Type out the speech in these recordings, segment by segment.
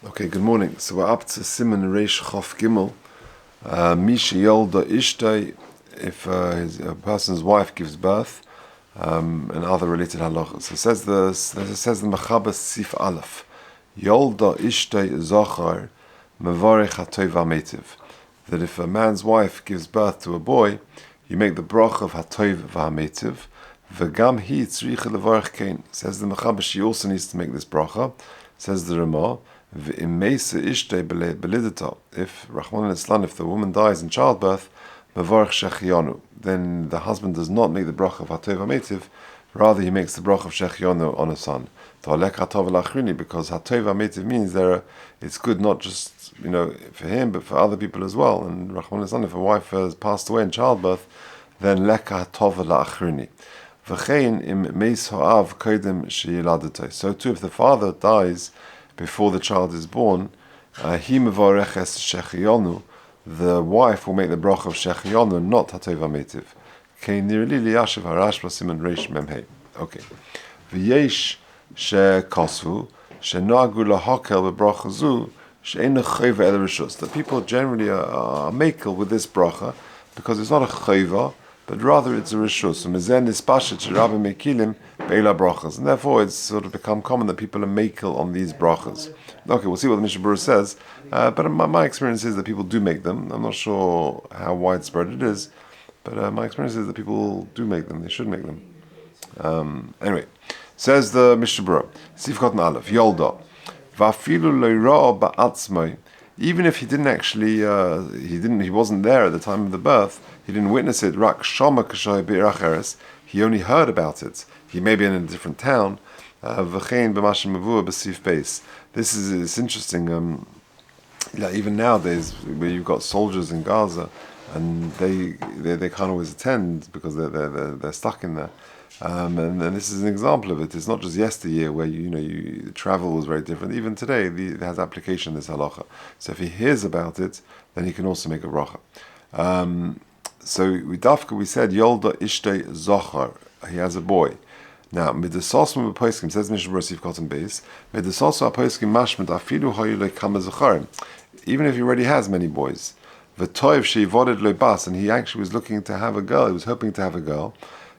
Okay, good morning. So we're up to Siman Reish Chof Gimel. Misha Yolda Ishtay, if a person's wife gives birth, and other related halachas. So it says the Mechaber Sif Aleph. Yolda Ishtay Zochar Mevarech Hatov Hametiv. That if a man's wife gives birth to a boy, you make the Bracha of Hatov Hametiv. V'gam hi tzricha levarech kein. Says the Mechaber, she also needs to make this Bracha. Says the Ramah, if Rahman al-Islam, if the woman dies in childbirth, then the husband does not make the bracha of Hatov Hametiv, rather he makes the bracha of Shechionu on a son. Because Hatov Hametiv means it's good not just for him but for other people as well. And Rahman al-Islam, if a wife has passed away in childbirth, then leka hatov la'achrini. So too, if the father dies before the child is born, the wife will make the bracha of Shechionu, not Hatov Hametiv. Okay. V'yesh shekosvu shenagu lahakel bebracha zu she'ein chayva el rishus. The people generally are makel with this bracha because it's not a chayva, but rather it's a rishus. And therefore it's sort of become common that people are makel on these brachas. Okay, we'll see what the Mishnah Berurah says, but my experience is that people do make them. I'm not sure how widespread it is, but my experience is that people do make them. They should make them. Anyway, says the Mishnah Berurah, Sif Kotan Aleph, Yolda, Vafilu lo'ira ba'atzmai. Even if he didn't actually, he wasn't there at the time of the birth, he didn't witness it, Rak Shama Kashay Be'iracheres, he only heard about it. He may be in a different town. V'chein b'mashim mavua b'sif base. It's interesting. Even nowadays, where you've got soldiers in Gaza, and they can't always attend because they're stuck in there. And this is an example of it. It's not just yesteryear where travel was very different. Even today, it has application, this halacha. So if he hears about it, then he can also make a bracha. So we said Yolda Ishtay Zochar. He has a boy. Now, midasosmu b'poiskim, says Mishnah Berurah Sif Kotan Beis, midasosmu b'poiskim mashmet afilu hayu lekama zocharim. Even if he already has many boys, v'toiv she'ivoded lo bas, and he actually was looking to have a girl. He was hoping to have a girl.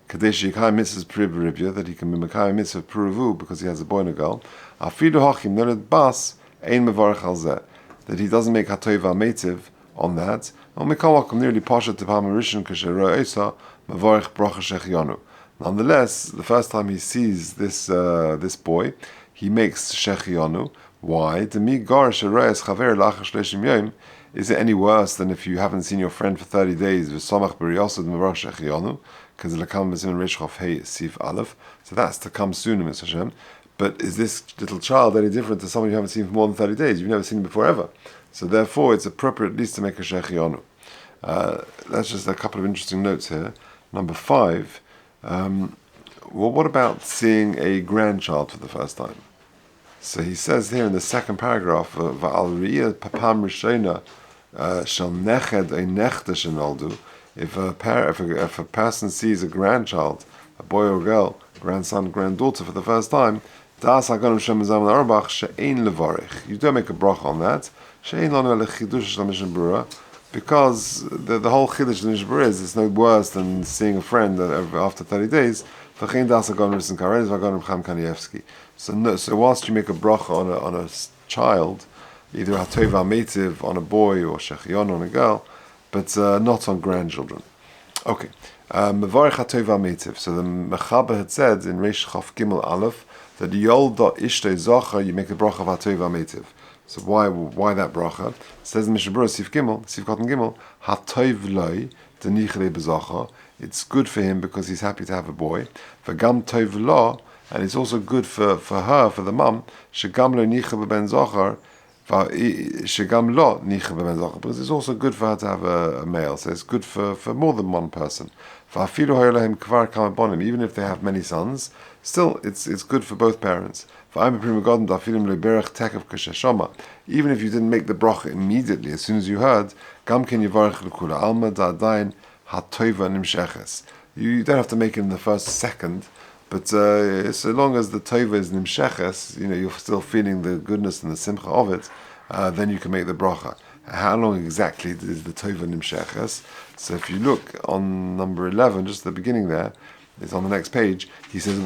Kadesh yikayim mitzvah pribiribya, that he can be mekayim mitzvah pruvu because he has a boy and a girl. Afilu hachim noled bas ein mevarach al zeh, that he doesn't make hatov hametiv on that. And mikol hakom nearly pasha tepam rishon kasher ro'esa mevarach bracha shechionu. Nonetheless, the first time he sees this boy, he makes Shechionu. Why? Is it any worse than if you haven't seen your friend for 30 days? So that's to come sooner, Mr. Hashem. But is this little child any different to someone you haven't seen for more than 30 days? You've never seen him before ever. So therefore, it's appropriate at least to make a Shechionu. That's just a couple of interesting notes here. Number 5. What about seeing a grandchild for the first time? So he says here in the second paragraph, if a person sees a grandchild, a boy or girl, grandson, granddaughter for the first time, you don't make a bracha on that, because the whole chiddush of the Mishnah Berurah is it's no worse than seeing a friend after 30 days. So whilst you make a bracha on a child, either Hatov Hametiv on a boy or Shechion on a girl, but not on grandchildren. Okay. Mevarech Hatov Hametiv. So the Mechaber had said in Reish Chof Gimel Aleph that Yolda Ishtay Zochar, you make the bracha of Hatov Hametiv. So why that bracha? It says in Mishnah Berurah Sif Kotan Gimel, Hatov Loi Denichle Bezocha. It's good for him because he's happy to have a boy. V'gam Tov Lo, and it's also good for her, for the mum. Shegam Lo Nicha B'ben Zochar, Shegam Lo Nicha B'ben Zochar, because it's also good for her to have a male. So it's good for more than one person. V'afilu Hayolahim Kvar Kama Bonim, even if they have many sons, still it's good for both parents. Even if you didn't make the bracha immediately, as soon as you heard, you don't have to make it in the first second, But so long as the tova is nimsheches, you're still feeling the goodness and the simcha of it, then you can make the bracha. How long exactly is the tova nimsheches? So if you look on number 11, just at the beginning there, it's on the next page. He says, how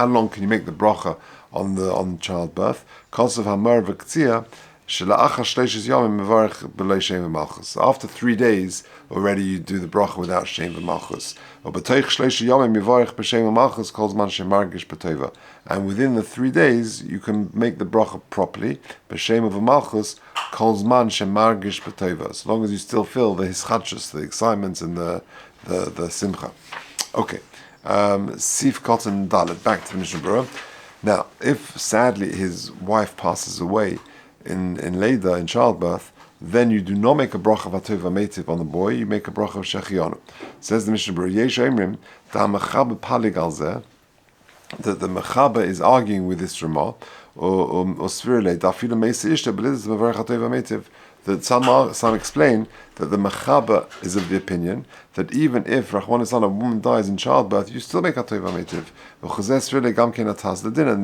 long can you make the bracha on childbirth? After 3 days, already you do the bracha without shem v'malchus. And within the 3 days, you can make the bracha properly. B'shem v'malchus kol zman shemargish b'tova. As long as you still feel the hischadshus, the excitement, and the simcha. Okay, Sif Cotton Dalet. Back to the Mishnah Berurah. Now, if sadly his wife passes away in Leda, in childbirth, then you do not make a bracha v'tova metiv on the boy, you make a bracha of shechianu. Says the Mishnah Berurah, Yesh Omrim, da mechaber palig al zeh, that the mechaber is arguing with this Ramah, or svirle, da filu meisa ishta, but this is mevarech v'tova metiv, that some explain that the mechaber is of the opinion that even if Rachmana a woman dies in childbirth, you still make a tova metiv. And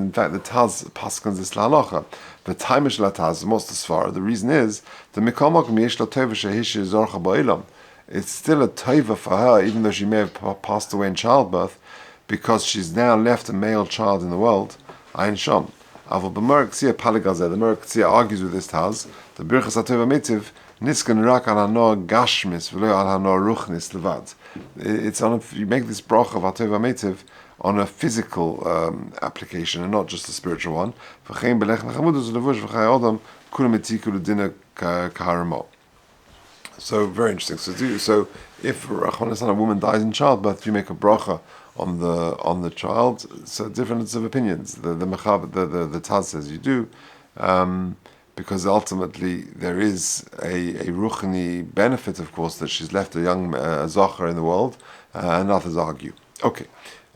in fact, the Taz paskans this lahalacha. But taimish la Taz most as far. The reason is the mikamak miesh la tova shehish zorcha ba'ilam. It's still a tova for her, even though she may have passed away in childbirth, because she's now left a male child in the world. Ayin sham. The Merk argues with this Taz. The Birchas HaTova Metiv niskan rak al hanor gashmis v'lo al hanor ruchnis levad. It's on you make this bracha of HaTova Metiv on a physical application and not just a spiritual one. V'chein belech nechamudus levush v'chay odam kulam etiku l'dina kaharamo. So very interesting. So if a woman dies in childbirth, you make a bracha on the child. So difference of opinions. The Taz says you do, because ultimately there is a ruchni benefit, of course, that she's left a young zocher in the world, and others argue. Okay,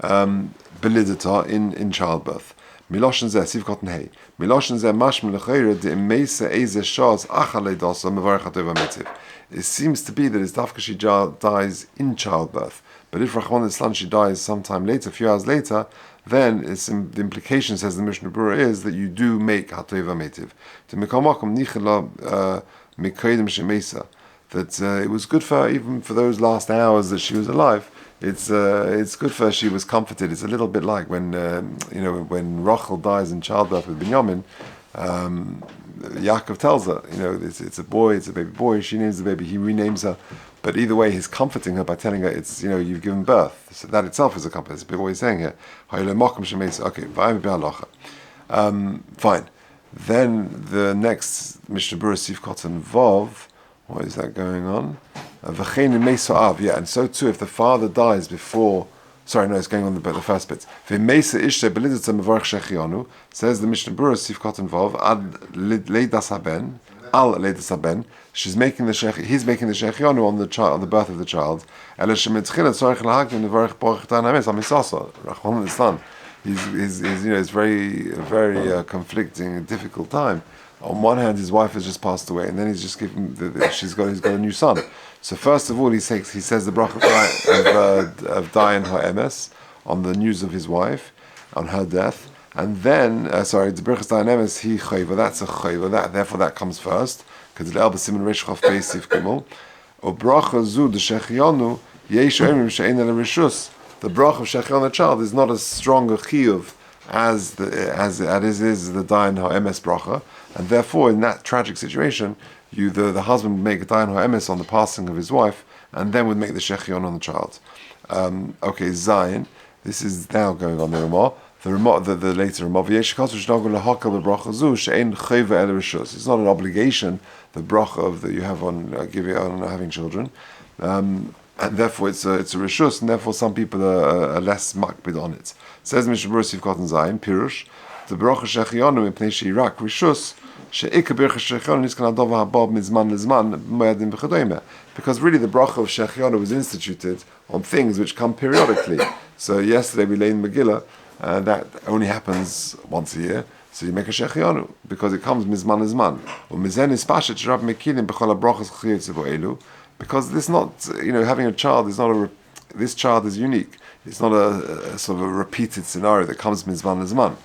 belidata in childbirth. Miloshen zeh siv cotton hay. Miloshen zeh mashmel lechayre de meisa eze shaz achale dosa mevarech hatova metiv. It seems to be that it's dafka she dies in childbirth. But if Rachmana litzlan she dies sometime later, a few hours later, then the implication, says the Mishnah Berurah, is that you do make hatova metiv. To mekamakom nichela mekaydim shemesa. That it was good for her, even for those last hours that she was alive. It's good for her. She was comforted. It's a little bit like when when Rachel dies in childbirth with Binyamin. Yaakov tells her, it's a boy, it's a baby boy. She names the baby. He renames her. But either way, he's comforting her by telling her it's you've given birth. So that itself is a comfort. That's what he's saying here. Okay, fine. Then the next Mishnah Berurah Sif Cotton Vav. What is that going on? Yeah, and so too if the father dies before. Sorry, no, it's going on the first bit. Says the Mishnah Berurah Sif Cotton Vav ad leidas haben. Al leidas haben. He's making the shechianu on the child, on the birth of the child. It's very conflicting, difficult time. On one hand, his wife has just passed away, and then he's just given he's got a new son. So first of all, he says the bracha of Dayan ha'emes on the news of his wife, on her death, and then the bracha Dayan emes he chayva. That's a chayva. Therefore, that comes first. Because the Siman Reish Chaf Beis Sif Gimel, or bracha zu the shechianu yesh omrim she'ein el rishus. The bracha of shechianu the child is not as strong a chiyuv as is the dayan ha'emes bracha, and therefore in that tragic situation, the husband would make a dayan ha'emes on the passing of his wife, and then would make the shechianu on the child. Zayin. This is now going on the Ramah. The later Ramah. It's not an obligation. The bracha that you have on having children, and therefore it's a rishus, and therefore some people are less makbid on it. Says Mishnah Berurah Sif Cotton Zayin Pirush, the bracha shechianu mipnei she'irak rishus she'ikar bracha shechianu niskan adova habab mizman lizman moedim b'chadoyme. Because really the bracha of shechianu was instituted on things which come periodically. So yesterday we lay in Megillah, that only happens once a year. So you make a shechianu because it comes mizman lizman. Or mizen is pashet shrav mekilim b'chol habrachos chiyetz elu. Because this not having a child is not this child is unique. It's not a sort of a repeated scenario that comes mizman lizman.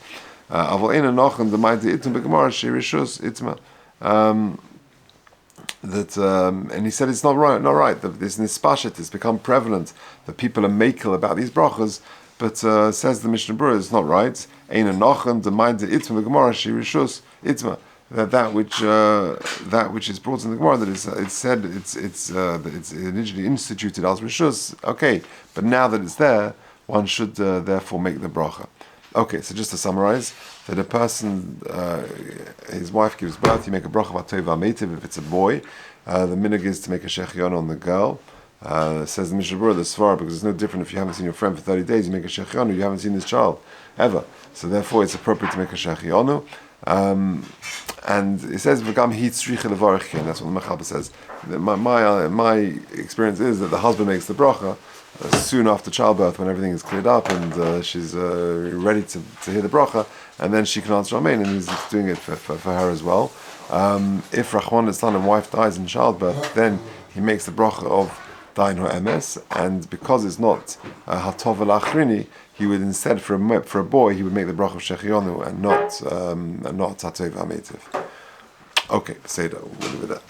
And he said it's not right. That this nispashet has become prevalent. That people are makel about these brachas, but says the Mishnah Berurah, it's not right. Ein anochem the mind itma b'gemara shirishus itma. That which is brought in the Gemara, that it's said that it's originally instituted as rishus. Okay, but now that it's there, one should therefore make the bracha. Okay, so just to summarize, that a person, his wife gives birth, you make a bracha vatov v'ametiv. If it's a boy, the minhag is to make a shechion on the girl. Says the Mishnah Berurah, the Svara, because it's no different if you haven't seen your friend for 30 days, you make a shechionu, you haven't seen this child ever. So therefore it's appropriate to make a shechionu. And it says, "V'gam hi tzricha levarich," and that's what the Mechaber says. My experience is that the husband makes the bracha soon after childbirth, when everything is cleared up and she's ready to hear the bracha, and then she can answer amen, and he's doing it for her as well. If Rachman, his son and wife, dies in childbirth, then he makes the bracha of Dain Emes, and because it's not Hatov L'Achrini, he would instead, for a boy, he would make the bracha of Shechionu and not Hatov Ha'metiv. Okay, Seder, we'll leave it there.